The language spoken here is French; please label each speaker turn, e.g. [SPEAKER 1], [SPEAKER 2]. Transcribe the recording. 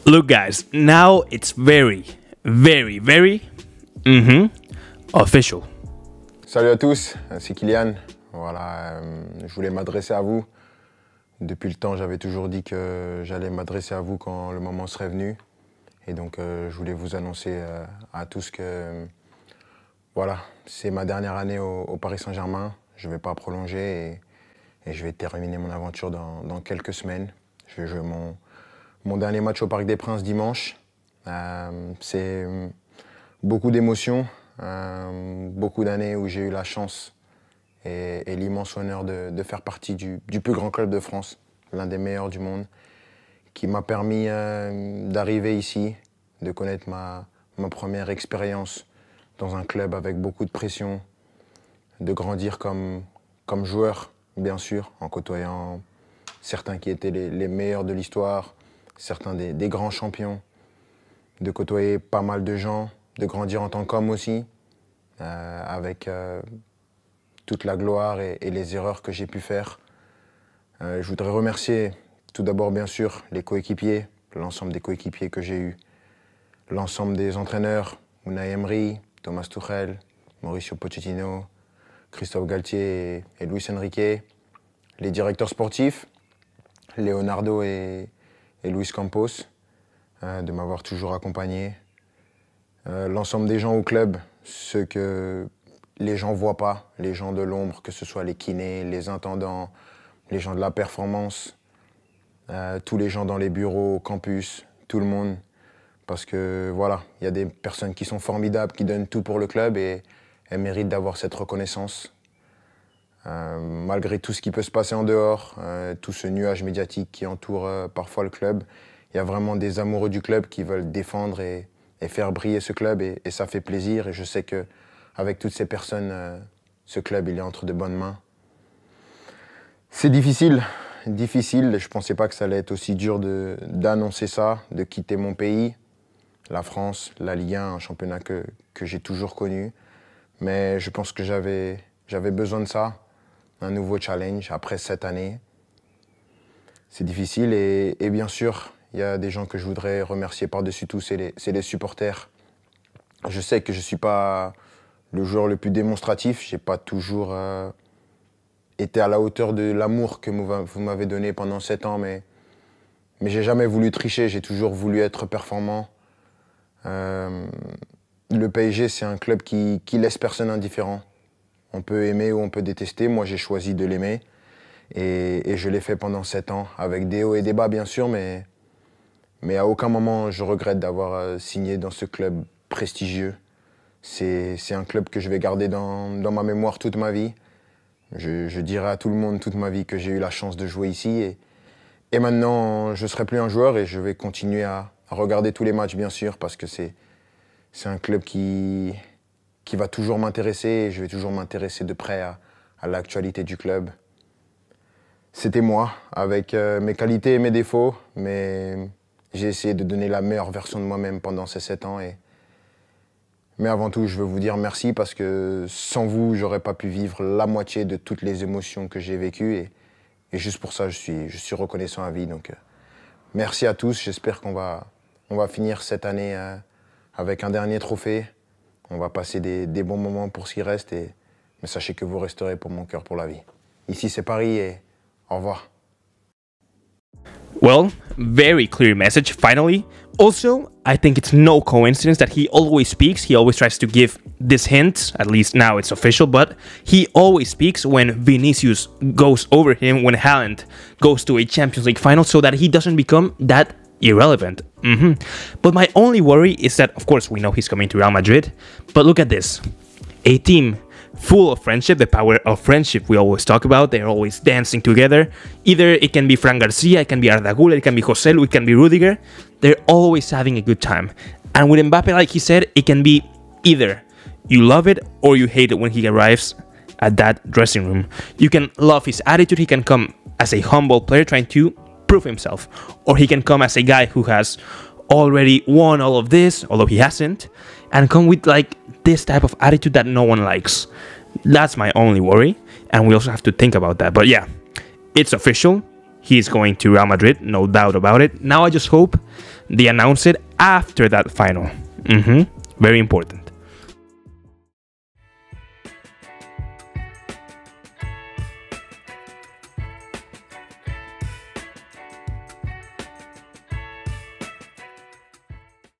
[SPEAKER 1] Look, guys, now it's very official.
[SPEAKER 2] Salut à tous, c'est Kylian. Voilà, je voulais m'adresser à vous. Depuis le temps, j'avais toujours dit que j'allais m'adresser à vous quand le moment serait venu. Et donc, je voulais vous annoncer à tous que voilà, c'est ma dernière année au Paris Saint-Germain. Je ne vais pas prolonger et je vais terminer mon aventure dans quelques semaines. Je vais jouer mon dernier match au Parc des Princes dimanche. C'est beaucoup d'émotions, beaucoup d'années où j'ai eu la chance et l'immense honneur de faire partie du plus grand club de France, l'un des meilleurs du monde, qui m'a permis d'arriver ici, de connaître ma première expérience dans un club avec beaucoup de pression, de grandir comme joueur, bien sûr, en côtoyant certains qui étaient les meilleurs de l'histoire, certains des grands champions, de côtoyer pas mal de gens, de grandir en tant qu'homme aussi, avec toute la gloire et les erreurs que j'ai pu faire. Je voudrais remercier tout d'abord, bien sûr, les coéquipiers, l'ensemble des coéquipiers que j'ai eus, l'ensemble des entraîneurs, Unai Emery, Thomas Tuchel, Mauricio Pochettino, Christophe Galtier et Luis Enrique, les directeurs sportifs, Leonardo et Luis Campos, de m'avoir toujours accompagné. L'ensemble des gens au club, ceux que les gens ne voient pas, les gens de l'ombre, que ce soit les kinés, les intendants, les gens de la performance, tous les gens dans les bureaux, au campus, tout le monde. Parce que voilà, il y a des personnes qui sont formidables, qui donnent tout pour le club et elles méritent d'avoir cette reconnaissance. Malgré tout ce qui peut se passer en dehors, tout ce nuage médiatique qui entoure parfois le club, il y a vraiment des amoureux du club qui veulent défendre et faire briller ce club et ça fait plaisir. Et je sais qu'avec toutes ces personnes, ce club il est entre de bonnes mains. C'est difficile. Je ne pensais pas que ça allait être aussi dur d'annoncer ça, de quitter mon pays, la France, la Ligue 1, un championnat que j'ai toujours connu. Mais je pense que j'avais besoin de ça, un nouveau challenge après 7 années. C'est difficile et bien sûr, il y a des gens que je voudrais remercier par-dessus tout, c'est les supporters. Je sais que je ne suis pas le joueur le plus démonstratif, je n'ai pas toujours été à la hauteur de l'amour que vous m'avez donné pendant 7 ans, mais j'ai jamais voulu tricher, j'ai toujours voulu être performant. Le PSG, c'est un club qui laisse personne indifférent. On peut aimer ou on peut détester. Moi, j'ai choisi de l'aimer et je l'ai fait pendant 7 ans, avec des hauts et des bas, bien sûr, mais à aucun moment, je regrette d'avoir signé dans ce club prestigieux. C'est un club que je vais garder dans ma mémoire toute ma vie. Je dirai à tout le monde toute ma vie que j'ai eu la chance de jouer ici. Et maintenant, je ne serai plus un joueur et je vais continuer à regarder tous les matchs, bien sûr, parce que c'est un club qui va toujours m'intéresser et je vais toujours m'intéresser de près à l'actualité du club. C'était moi, avec mes qualités et mes défauts, mais j'ai essayé de donner la meilleure version de moi-même pendant ces 7 ans. Mais avant tout, je veux vous dire merci parce que sans vous, j'aurais pas pu vivre la moitié de toutes les émotions que j'ai vécues. Et juste pour ça, je suis reconnaissant à vie. Donc, merci à tous. J'espère qu'on va finir cette année avec un dernier trophée. On va passer des bons moments pour ce qui reste. Mais sachez que vous resterez pour mon cœur pour la vie. Ici, c'est Paris et au revoir.
[SPEAKER 1] Well, very clear message, finally. Also, I think it's no coincidence that he always speaks. He always tries to give this hint, at least now it's official, but he always speaks when Vinicius goes over him, when Haaland goes to a Champions League final, so that he doesn't become that irrelevant. But my only worry is that, of course, we know he's coming to Real Madrid, but look at this. A team full of friendship, the power of friendship we always talk about. They're always dancing together. Either it can be Fran Garcia, it can be Arda Güler, it can be Joselu, it can be Rudiger. They're always having a good time. And with Mbappe, like he said, it can be either you love it or you hate it when he arrives at that dressing room. You can love his attitude. He can come as a humble player trying to prove himself, or he can come as a guy who has already won all of this, although he hasn't, and come with like this type of attitude that no one likes. That's my only worry, and we also have to think about that. But yeah, it's official. He's going to Real Madrid, no doubt about it. Now I just hope they announce it after that final. Very important.